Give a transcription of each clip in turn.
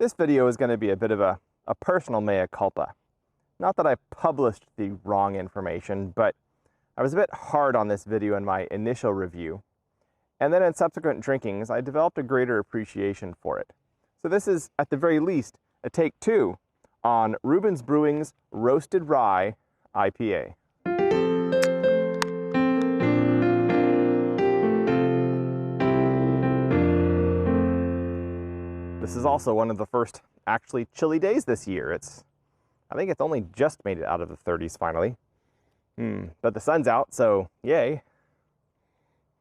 This video is going to be a bit of a personal mea culpa. Not that I published the wrong information, but I was a bit hard on this video in my initial review, and then in subsequent drinkings I developed a greater appreciation for it. So this is, at the very least, a take 2 on Reubens Brewing's Roasted Rye IPA. This is also one of the first actually chilly days this year. I think it's only just made it out of the 30s finally. But the sun's out, so yay.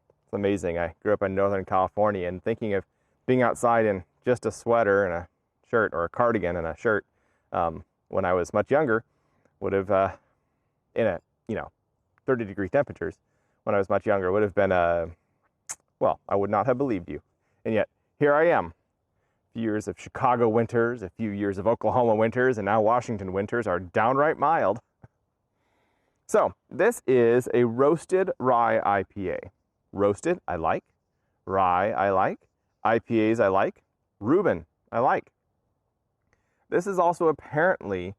It's amazing. I grew up in Northern California, and thinking of being outside in just a sweater and a shirt, or a cardigan and a shirt, when I was much younger, would have, in a, 30-degree temperatures, when I was much younger, would have been, well, I would not have believed you. And yet, here I am. A few years of Chicago winters, a few years of Oklahoma winters, and now Washington winters are downright mild. So, this is a roasted rye IPA. Roasted, I like. Rye, I like. IPAs, I like. Reuben, I like. This is also apparently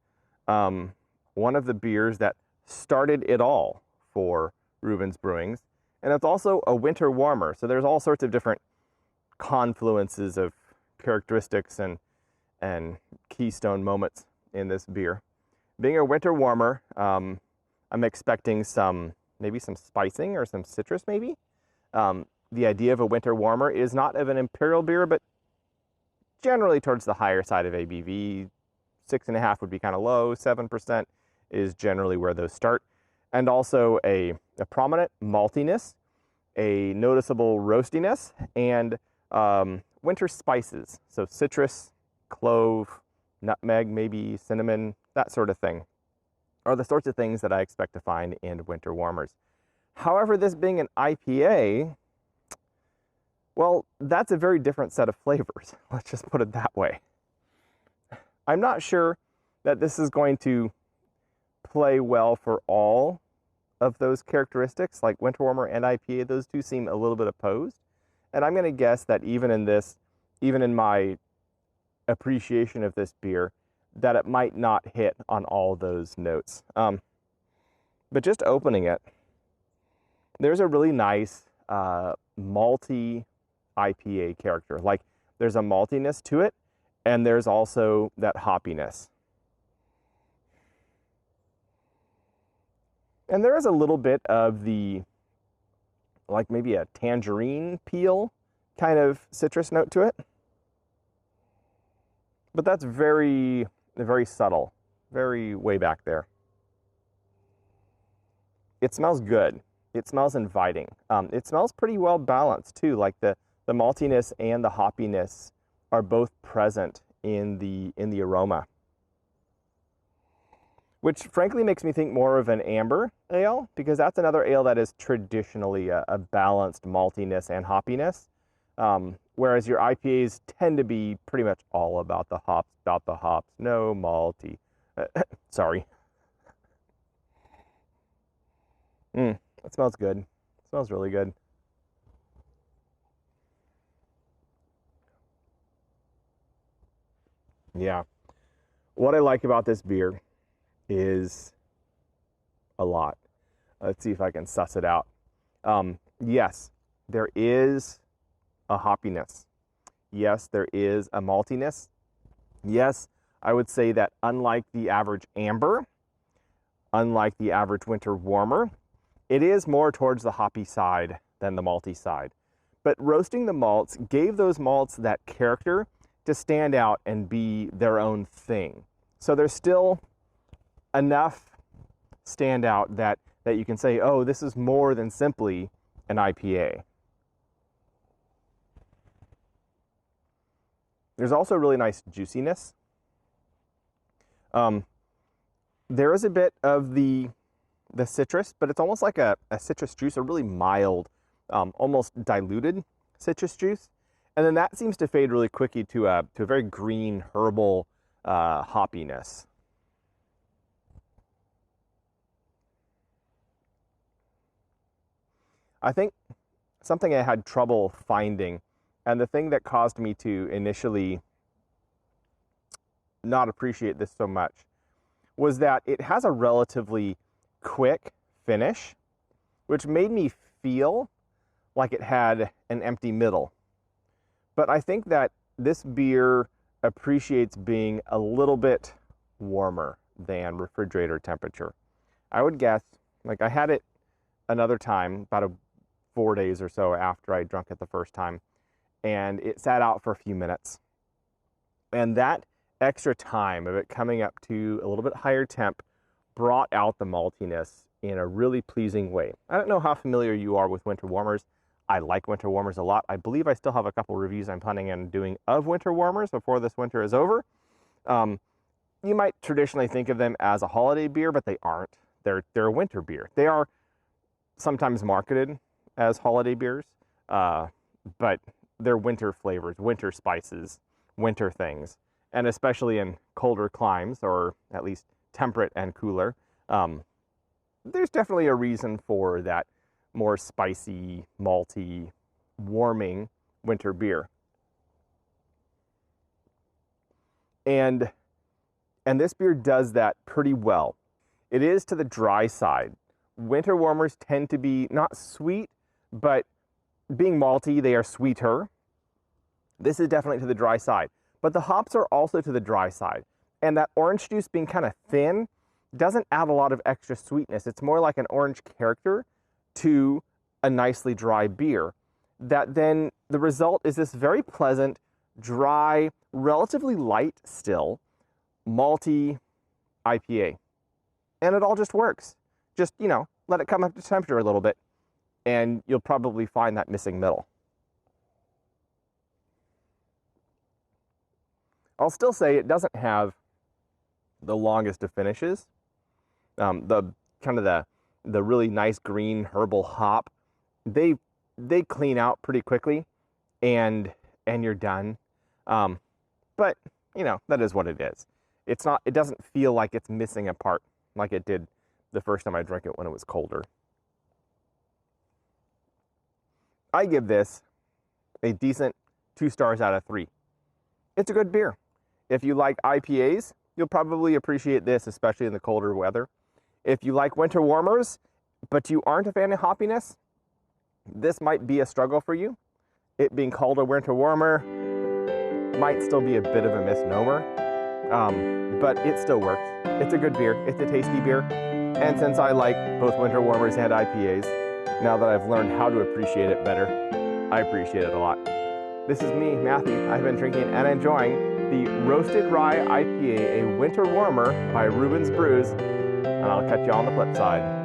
one of the beers that started it all for Reubens Brewings. And it's also a winter warmer. So there's all sorts of different confluences of characteristics and keystone moments in this beer. Being a winter warmer, I'm expecting maybe some spicing or some citrus maybe. The idea of a winter warmer is not of an imperial beer, but generally towards the higher side of ABV. 6.5 would be kind of low, 7% is generally where those start. And also a prominent maltiness, a noticeable roastiness, and winter spices. So citrus, clove, nutmeg, maybe cinnamon, that sort of thing are the sorts of things that I expect to find in winter warmers. However, this being an IPA, well, that's a very different set of flavors. Let's just put it that way. I'm not sure that this is going to play well for all of those characteristics, like winter warmer and IPA. Those two seem a little bit opposed. And I'm going to guess that even in my appreciation of this beer, that it might not hit on all those notes. But just opening it, there's a really nice malty IPA character. Like, there's a maltiness to it, and there's also that hoppiness. And there is a little bit of the, like maybe a tangerine peel kind of citrus note to it. But that's very, very subtle, very way back there. It smells good. It smells inviting. It smells pretty well balanced too. Like the maltiness and the hoppiness are both present in the aroma, which frankly makes me think more of an amber ale, because that's another ale that is traditionally a balanced maltiness and hoppiness, whereas your IPAs tend to be pretty much all about the hops, no malty. Sorry. It smells good. It smells really good. Yeah. What I like about this beer is a lot. Let's see if I can suss it out. Yes, there is a hoppiness. Yes, there is a maltiness. Yes, I would say that unlike the average amber, unlike the average winter warmer, it is more towards the hoppy side than the malty side. But roasting the malts gave those malts that character to stand out and be their own thing. So there's still enough standout that you can say, oh, this is more than simply an IPA. There's also really nice juiciness. There is a bit of the citrus, but it's almost like a citrus juice, a really mild, almost diluted citrus juice. And then that seems to fade really quickly to a very green, herbal hoppiness. I think something I had trouble finding, and the thing that caused me to initially not appreciate this so much was that it has a relatively quick finish, which made me feel like it had an empty middle. But I think that this beer appreciates being a little bit warmer than refrigerator temperature. I would guess, like I had it another time, about 4 days or so after I drank it the first time, and it sat out for a few minutes. And that extra time of it coming up to a little bit higher temp brought out the maltiness in a really pleasing way. I don't know how familiar you are with winter warmers. I like winter warmers a lot. I believe I still have a couple reviews I'm planning on doing of winter warmers before this winter is over. You might traditionally think of them as a holiday beer, but they aren't. They're a winter beer. They are sometimes marketed as holiday beers, but they're winter flavors, winter spices, winter things. And especially in colder climes, or at least temperate and cooler, there's definitely a reason for that more spicy, malty, warming winter beer. And this beer does that pretty well. It is to the dry side. Winter warmers tend to be not sweet, but being malty, they are sweeter. This is definitely to the dry side. But the hops are also to the dry side. And that orange juice being kind of thin doesn't add a lot of extra sweetness. It's more like an orange character to a nicely dry beer. That then the result is this very pleasant, dry, relatively light still, malty IPA. And it all just works. Just, let it come up to temperature a little bit, and you'll probably find that missing middle. I'll still say it doesn't have the longest of finishes. The really nice green herbal hop, they clean out pretty quickly, and you're done. But that is what it is. It doesn't feel like it's missing a part like it did the first time I drank it when it was colder. I give this a decent 2 stars out of 3. It's a good beer. If you like IPAs, you'll probably appreciate this, especially in the colder weather. If you like winter warmers, but you aren't a fan of hoppiness, this might be a struggle for you. It being called a winter warmer might still be a bit of a misnomer, but it still works. It's a good beer. It's a tasty beer. And since I like both winter warmers and IPAs, now that I've learned how to appreciate it better, I appreciate it a lot. This is me, Matthew. I've been drinking and enjoying the Roasted Rye IPA, a winter warmer by Reubens Brews, and I'll catch you on the flip side.